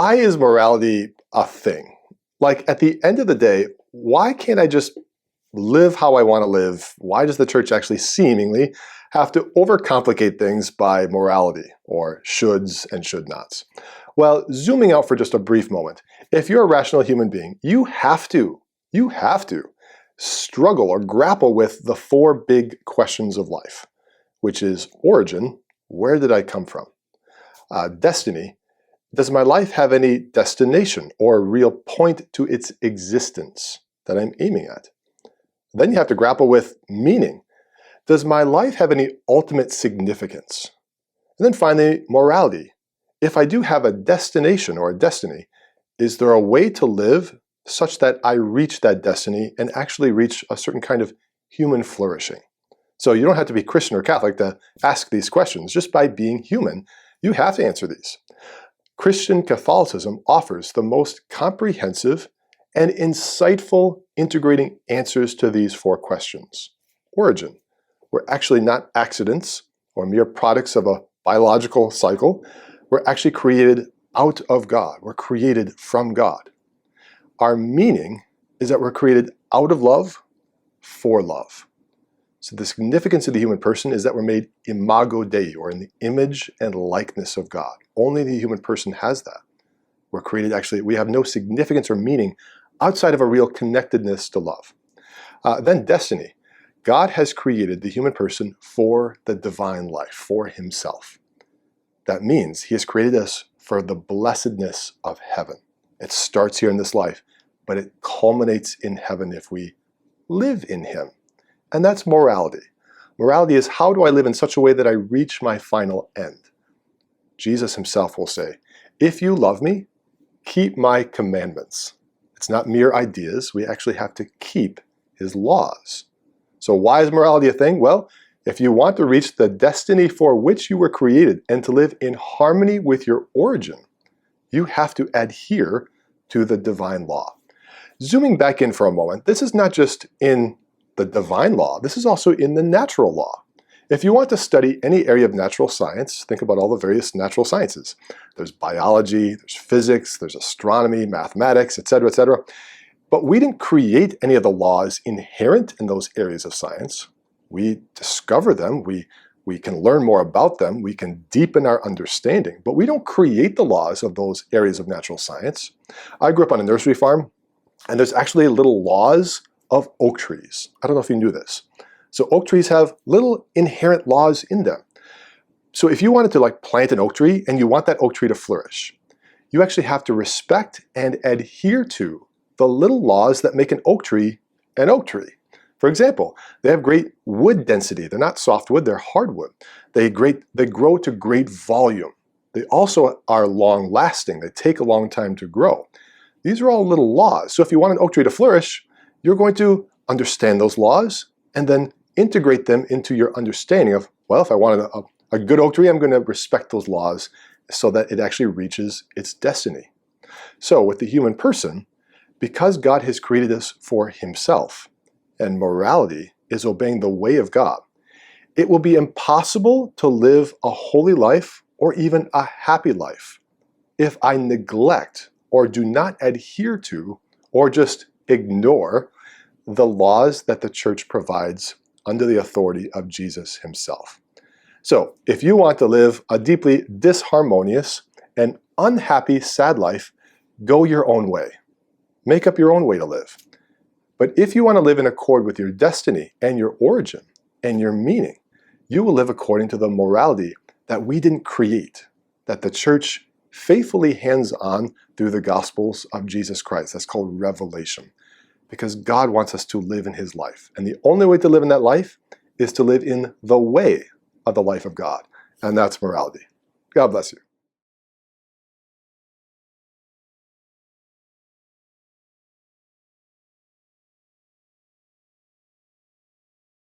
why is morality a thing? Like, at the end of the day, why can't I just live how I want to live? Why does the church actually seemingly have to overcomplicate things by morality or shoulds and should nots? Well, zooming out for just a brief moment, if you're a rational human being, you have to struggle or grapple with the four big questions of life, which is origin, where did I come from? Destiny, does my life have any destination or a real point to its existence that I'm aiming at? Then you have to grapple with meaning. Does my life have any ultimate significance? And then finally, morality. If I do have a destination or a destiny, is there a way to live such that I reach that destiny and actually reach a certain kind of human flourishing? So you don't have to be Christian or Catholic to ask these questions. Just by being human, you have to answer these. Christian Catholicism offers the most comprehensive and insightful integrating answers to these four questions. Origin. We're actually not accidents or mere products of a biological cycle. We're actually created out of God. We're created from God. Our meaning is that we're created out of love for love. So the significance of the human person is that we're made imago Dei, or in the image and likeness of God. Only the human person has that. We're created actually, we have no significance or meaning outside of a real connectedness to love. Then destiny. God has created the human person for the divine life, for himself. That means he has created us for the blessedness of heaven. It starts here in this life, but it culminates in heaven if we live in him. And that's morality. Morality is, how do I live in such a way that I reach my final end? Jesus himself will say, if you love me, keep my commandments. It's not mere ideas. We actually have to keep his laws. So why is morality a thing? Well, if you want to reach the destiny for which you were created and to live in harmony with your origin, you have to adhere to the divine law. Zooming back in for a moment, this is not just in the divine law, this is also in the natural law. If you want to study any area of natural science, think about all the various natural sciences. There's biology, there's physics, there's astronomy, mathematics, etc., etc. But we didn't create any of the laws inherent in those areas of science. We discover them, we can learn more about them, we can deepen our understanding, but we don't create the laws of those areas of natural science. I grew up on a nursery farm, and there's actually little laws of oak trees. I don't know if you knew this. So oak trees have little inherent laws in them. So if you wanted to plant an oak tree and you want that oak tree to flourish, you actually have to respect and adhere to the little laws that make an oak tree an oak tree. For example, they have great wood density. They're not softwood, they're hardwood. They grow to great volume. They also are long lasting. They take a long time to grow. These are all little laws. So if you want an oak tree to flourish, you're going to understand those laws and then integrate them into your understanding of, well, if I wanted a good oak tree, I'm going to respect those laws so that it actually reaches its destiny. So with the human person, because God has created us for himself, and morality is obeying the way of God, it will be impossible to live a holy life or even a happy life if I neglect or do not adhere to or just ignore the laws that the church provides under the authority of Jesus himself. So if you want to live a deeply disharmonious and unhappy, sad life, go your own way. Make up your own way to live. But if you want to live in accord with your destiny and your origin and your meaning, you will live according to the morality that we didn't create, that the church faithfully hands on through the Gospels of Jesus Christ. That's called revelation, because God wants us to live in his life. And the only way to live in that life is to live in the way of the life of God. And that's morality. God bless you.